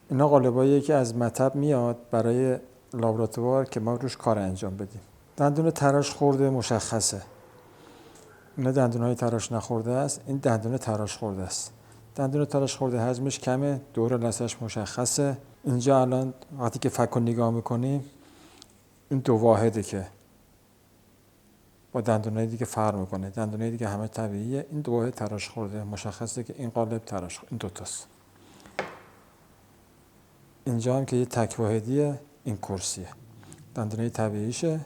اینا قالباییه که از مطب میاد برای لابراتوار که ما روش کار انجام بدیم. دندون تراش خورده مشخصه. اینا دندونای تراش نخورده است، این دندون تراش خورده است. دندون تراش خورده حجمش کمه، دور لثه‌اش مشخصه. اینجا الان وقتی که فک رو نگاه میکنیم این دو واحده که با دندونای دیگه فرق میکنه. دندونای دیگه همه طبیعیه، این دو واحد تراش خورده، مشخصه که این قالب تراش خورده. این دوتاست. اینجا هم که یه تک واحدیه، این کرسیه. دندونای طبیعیشه،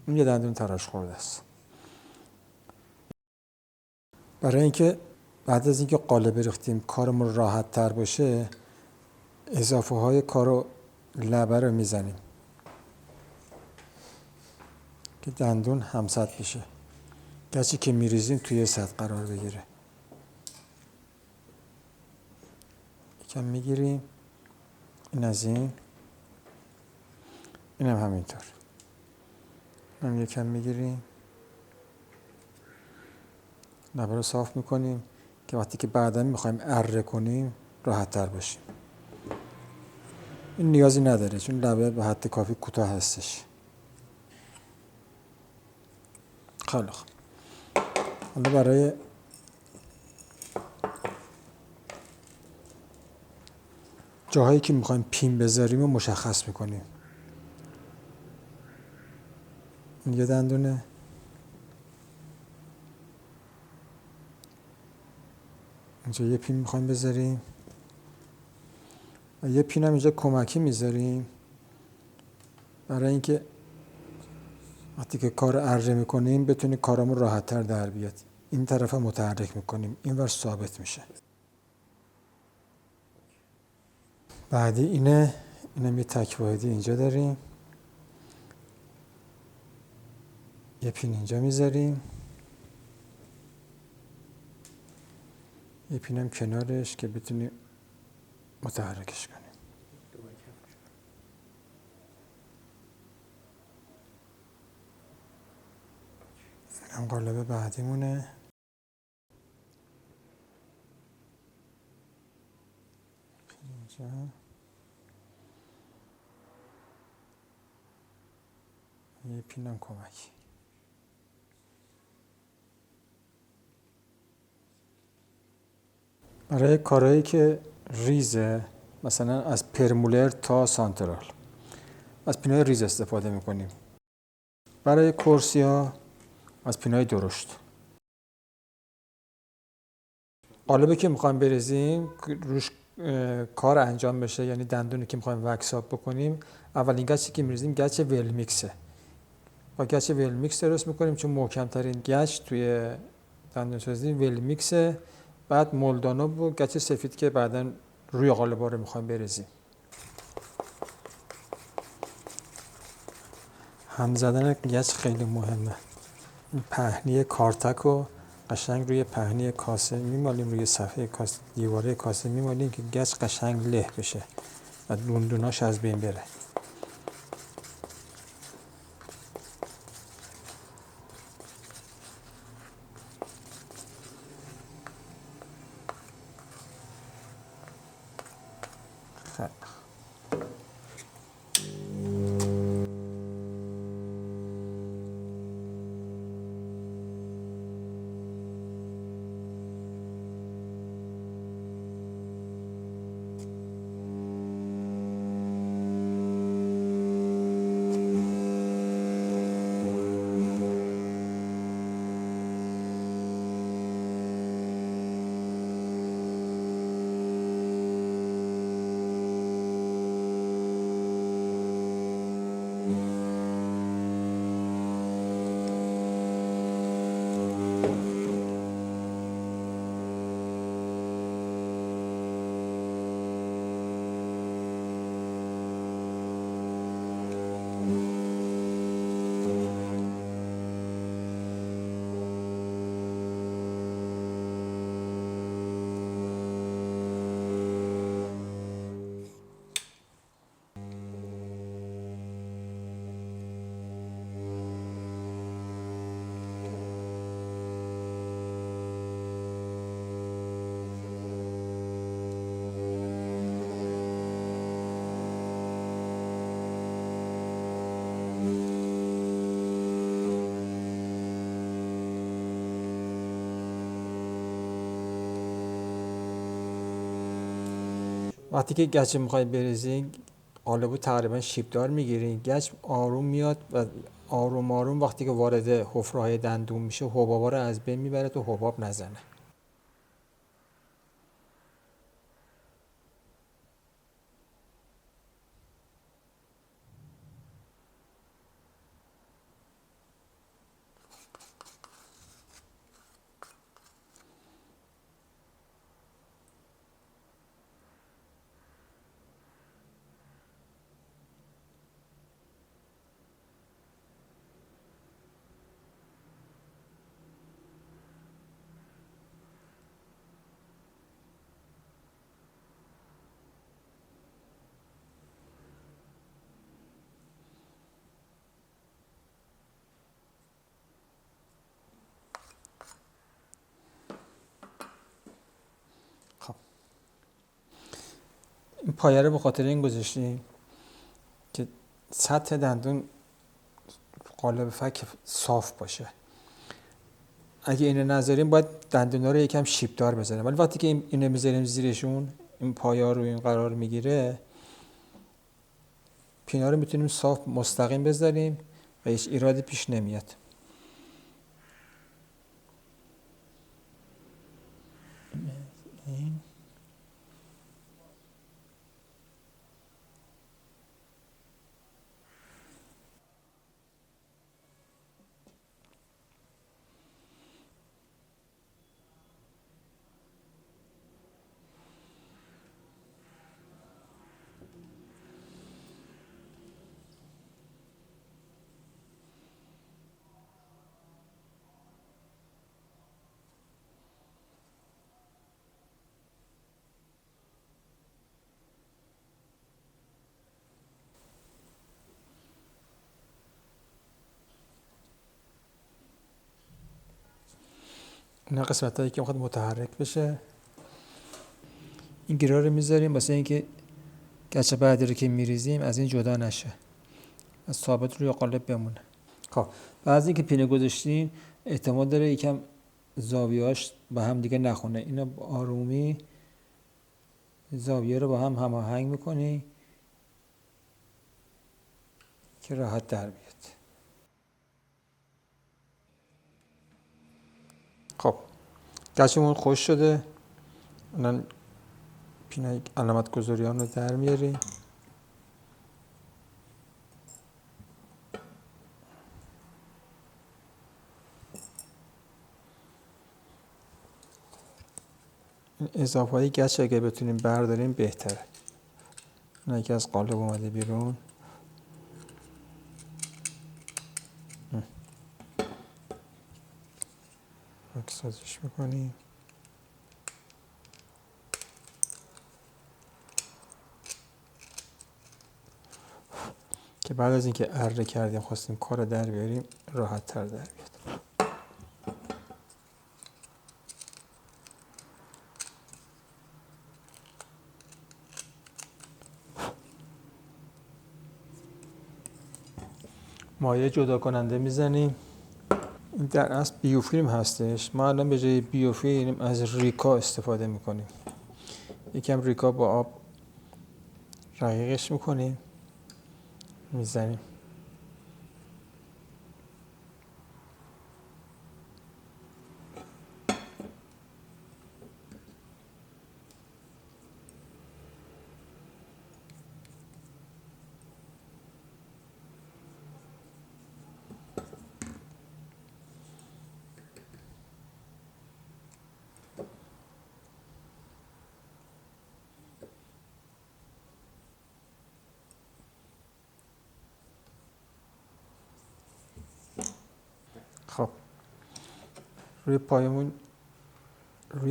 این یه دندون تراش خورده است. برای اینکه بعد از اینکه قالب ریختیم کارمون راحت تر باشه، اضافه های کارو لبه رو میزنیم که دندون همسط بشه. گچی که میریزیم توی سطح قرار بگیره. یکم میگیریم، این از این هم همینطور. هم یکم میگیریم، لبه رو صاف میکنیم که وقتی که بعدا میخوایم اره کنیم راحت تر باشیم. این نیازی نداره چون لبه به حد کافی کوتاه هستش. خیلی خوب. حالا برای جاهایی که میخوایم پین بذاریم رو مشخص میکنیم. این یه دندونه، اینجا یه پین میخوایم بذاریم و یه پین هم اینجا کمکی میذاریم برای اینکه وقتی که کار اره میکنیم بتونیم کارمون راحت تر در بیاد. این طرف هم متحرک میکنیم، این ور ثابت میشه. بعدی اینم یه تک واحدی اینجا داریم، یه پین اینجا میذاریم، یه پین هم کنارش که بتونیم متحرکش کنیم. هم قالب بعدیمونه. پین اینجا، یه پین هم کمکی. برای کارهایی که ریزه، مثلا از پرمولر تا سانترال، از پینای ریز استفاده میکنیم. برای کرسیا از پینای درشت. قالبی که میخوایم بریزیم روش کار انجام بشه، یعنی دندونی که میخوایم وکساب بکنیم، اولین گچی که میریزیم گچ ویل میکسه. با گچ ویل میکس درست میکنیم چون محکم ترین گچ توی دندون سازی ویل میکسه. بعد مولدانو و گچ سفید که بعداً روی قالب‌ها رو میخوایم بریزیم. هم زدن گچ خیلی مهمه. پهنی کارتک رو قشنگ روی پهنی کاسه میمالیم، روی صفحه کاسه، دیواره کاسه میمالیم که گچ قشنگ له بشه و دوندوناش از بین بره. خیلی وقتی که گچ میخواید بریزین قالبو تقریبا شیبدار میگیرین، گچ آروم میاد و آروم آروم وقتی که وارد حفره‌های دندون میشه حبابا رو از بین میبره تو حباب نزنه. خب این پایه رو به خاطر این گذاشتیم که سطح دندون قالب فک صاف باشه. اگه اینو نذاریم باید دندونا رو یکم شیبدار بزنیم، ولی وقتی که اینو میذاریم زیرشون، این پایه رو این قرار میگیره، پینا رو میتونیم صاف مستقیم بذاریم و هیچ ایرادی پیش نمیاد. این اینا قسمت هایی که میخواد متحرک بشه. این گیرا رو میذاریم واسه اینکه گچ بعدی رو که میریزیم از این جدا نشه، از ثابت روی قالب بمونه. خب بعد از اینکه پینه گذاشتیم احتمال داره یکم زاویه‌اش با هم دیگه نخونه. اینا با آرومی زاویه رو با هم هماهنگ میکنی که راحت در بیاد. خب گچمون خوش شده. الان پینه علامت گذاریان رو در میاریم. این اضافه های گچ اگه بتونیم برداریم بهتره. این یکی از قالب اومده بیرون. اکسازش میکنیم. که بعد از اینکه اره کردیم خواستیم کار در بیاریم راحت تر در بیاد. مایع جدا کننده میزنیم. این در اصل بیوفیلم هستش. ما الان به جای بیوفیلم از ریکا استفاده میکنیم. یکم ریکا با آب رقیقش میکنیم، میزنیم. خب روی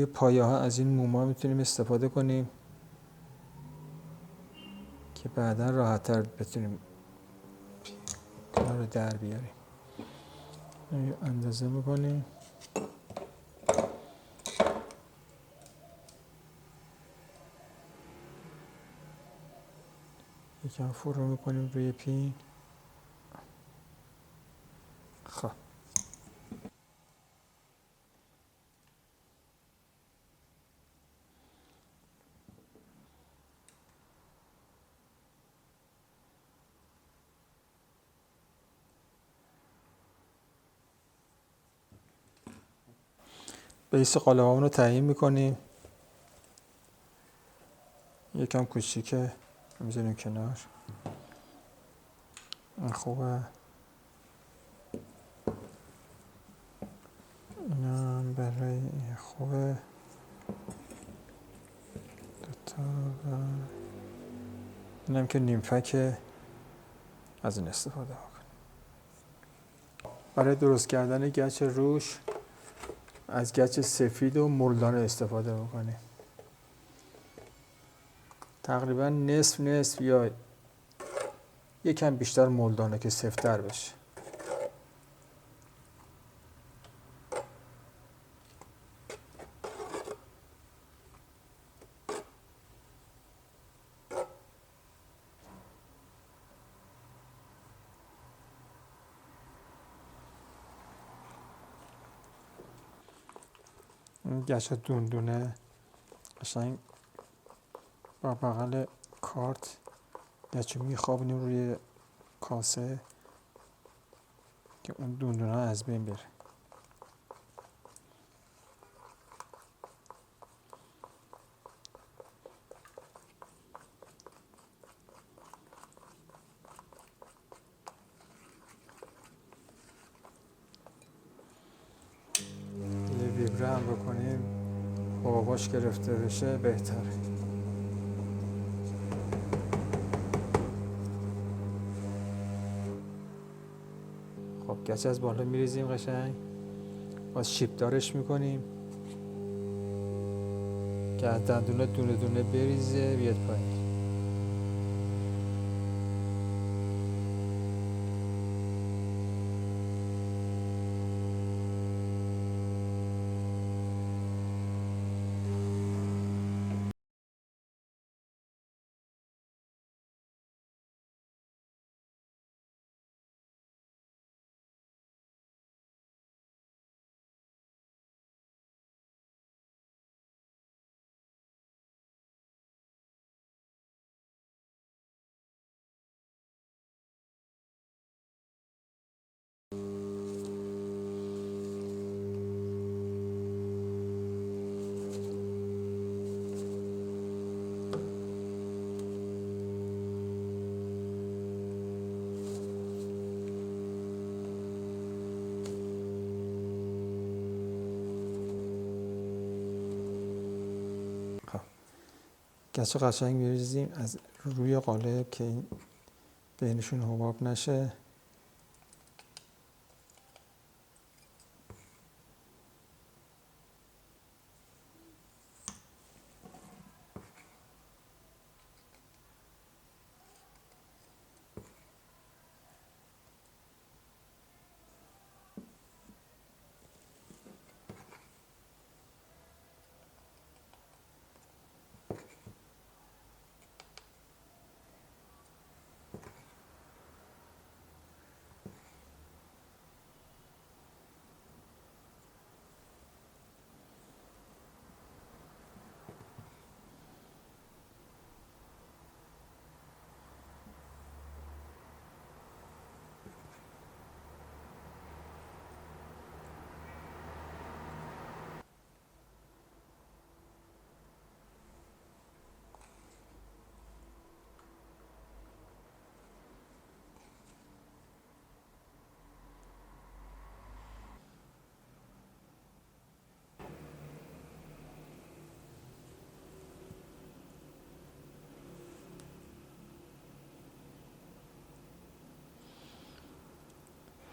پایه ها از این موما میتونیم استفاده کنیم که بعدا راحت تر بتونیم کار رو در بیاریم. اندازه میکنیم. یکم فرو میکنیم روی پین. خب بیس قالبمون رو تعیین میکنیم. یکم کوچیکه میذاریم کنار. این خوبه. اینم برای این خوبه. دوتا اینم که نیمفکه، از این استفاده میکنیم. برای درست کردن گچ روش از گچ سفید و مولدانه استفاده میکنیم. تقریبا نصف یا یکم بیشتر مولدانه که سفت‌تر بشه. این گچ دوندونه قشنگ با بغل کارت گچ میخوابونیم روی کاسه که اون دوندونه از بین بره. یه ویبره هم بکنیم حباباش گرفته بشه بهتره. خب گچ از بالا میریزیم قشنگ، باز شیب دارش میکنیم که از دندونه دونه دونه بریزه بیاد پایین. گچ قشنگ میریزیم از روی قالب که این بینشون حباب نشه.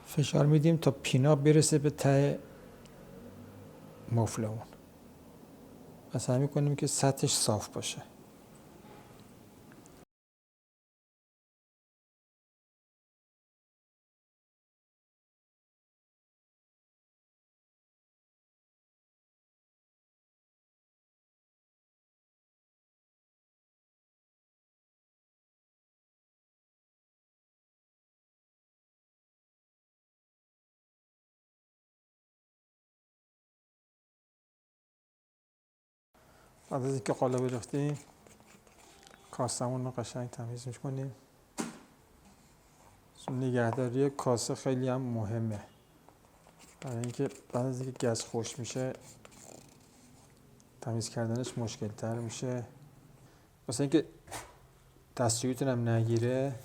فشار میدیم تا پینا برسه به ته مفلمون و سعی میکنیم که سطحش صاف باشه. بعد از اینکه قالب ریختیم کاسمون رو قشنگ تمیز میکنیم. نگهداری کاسه خیلی هم مهمه برای اینکه بعد از اینکه گچ خوش میشه تمیز کردنش مشکل تر میشه. واسه اینکه دستشوییتون هم نگیره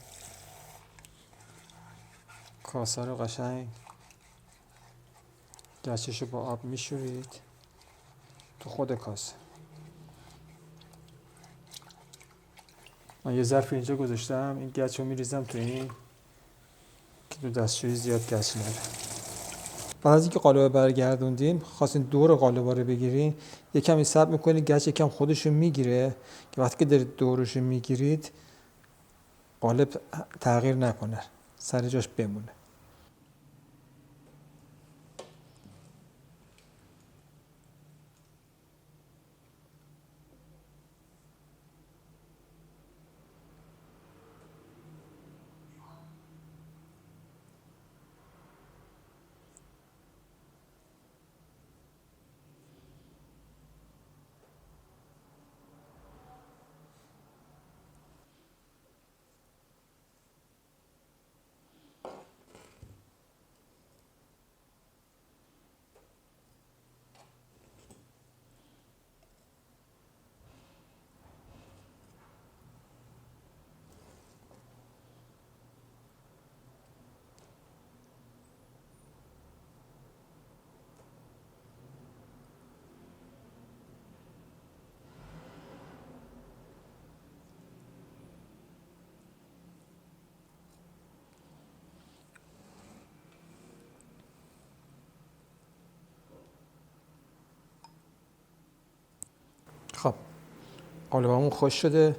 کاسه رو قشنگ گچش رو با آب میشورید تو خود کاسه. من یه ظرف اینجا گذاشتم، این گچ رو میریزم تو این که تو دستشویی زیاد گچ نره. بعد از اینکه قالب برگردوندیم خواستین دور قالب رو بگیرین، یه کمی صبر میکنید گچ یکم خودش رو میگیره که وقتی که دارید دورش رو میگیرید قالب تغییر نکنه، سر جاش بمونه. خب قالبمون خوش شده،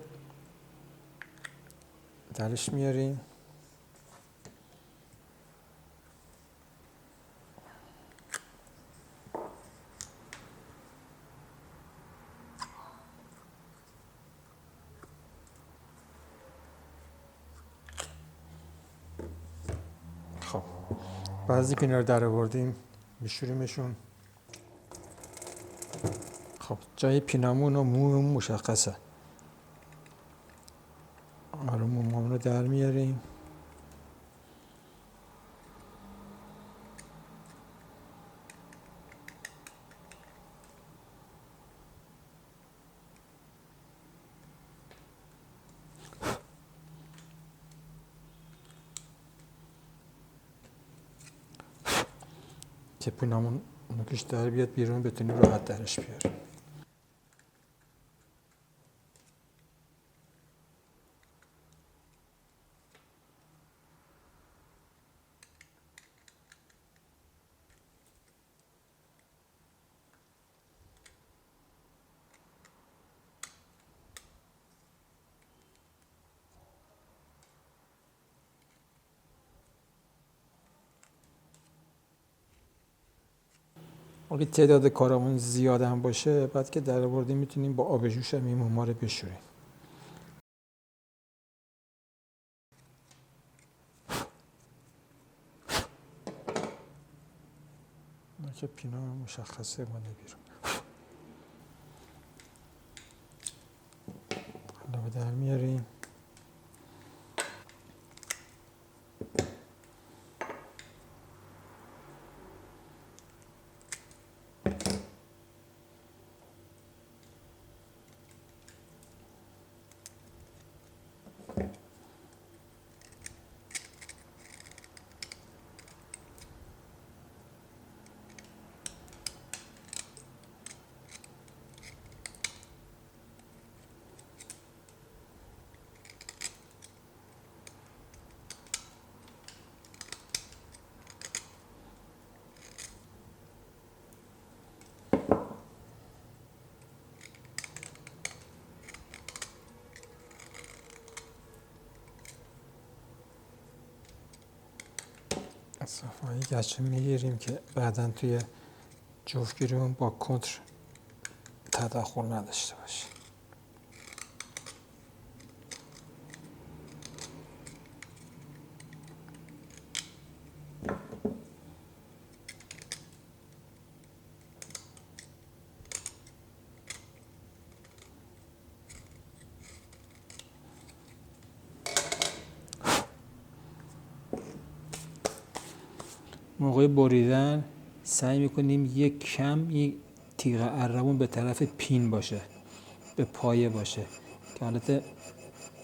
درش میاریم. خب بعد از اینکه اینا رو در آوردیم میشوریمشون. خب جای پینامون و مومون مشخصه، آره مومون رو در میاریم. که پینامون نوکش در بیاد بیرون بتونیم راحت درش بیاریم. اگه تعداد کارمون زیاد هم باشه بعد که در آوردیم میتونیم با آب جوش هم این موما رو بشوریم. که پینا مشخصه مانده بیرون. حالا در میاریم. صفایی گچه میگیریم که بعدا توی جفتگیریمون با کنتر تداخل نداشته باشه. موقع بریدن سعی میکنیم یک تیغ ارمون به طرف پین باشه، به پایه باشه، که حالت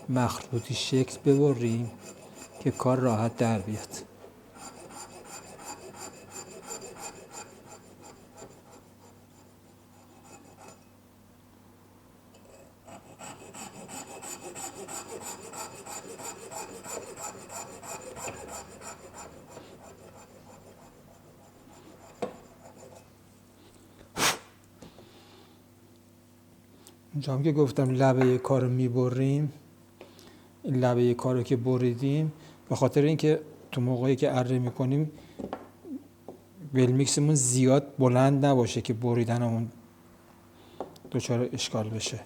مخروطی شکل ببریم که کار راحت در بیاد. اونجا هم که گفتم لبه کار رو میبریم، این لبه کار رو که بریدیم به خاطر اینکه تو موقعی که اره میکنیم ولمیکسمون زیاد بلند نباشه که بریدنمون دچار اشکال بشه.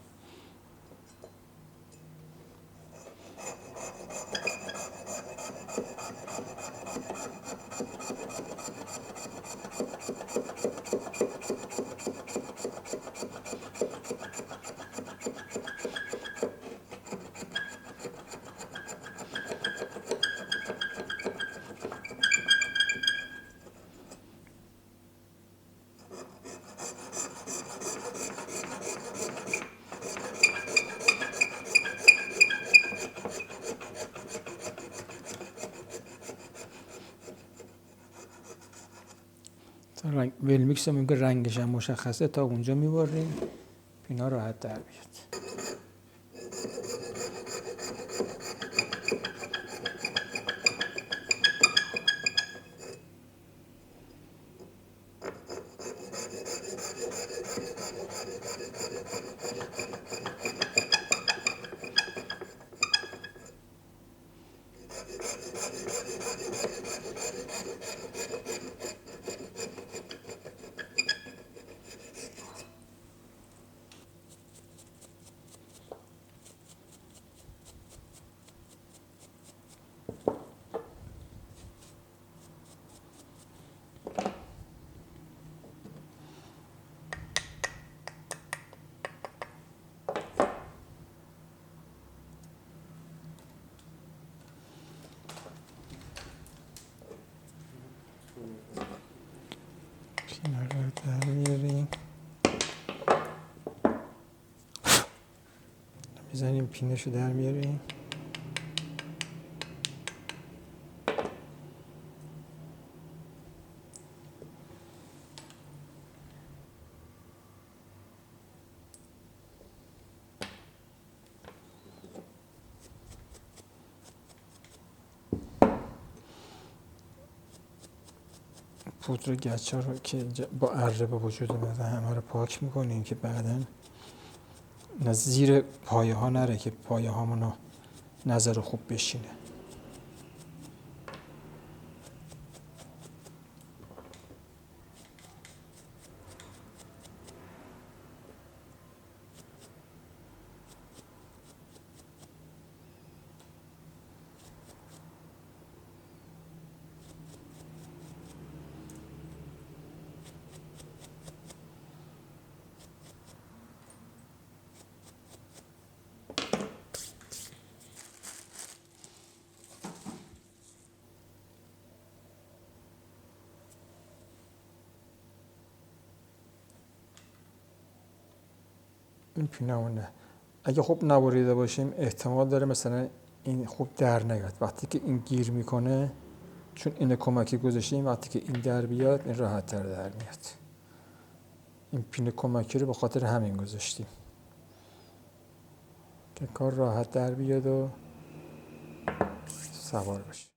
ولمیکس هم که رنگش هم مشخصه، تا اونجا میبریم پینا راحت در بیاد. پینا رو در میاریم، میزنیم پینش رو در میاریم. پودر گچه رو که با اره به وجود اومده همه رو پاک میکنیم که بعداً زیر پایه ها نره، که پایه هامونو نظر خوب بشینه. این پینمونه اگه خوب نبریده باشیم احتمال داره مثلا این خوب در نیاد. وقتی که این گیر میکنه، چون این کمکی گذاشتیم، وقتی که این در بیاد این راحت تر در میاد. این پین کمکی رو به خاطر همین گذاشتیم که کار راحت در بیاد و سوار بشه.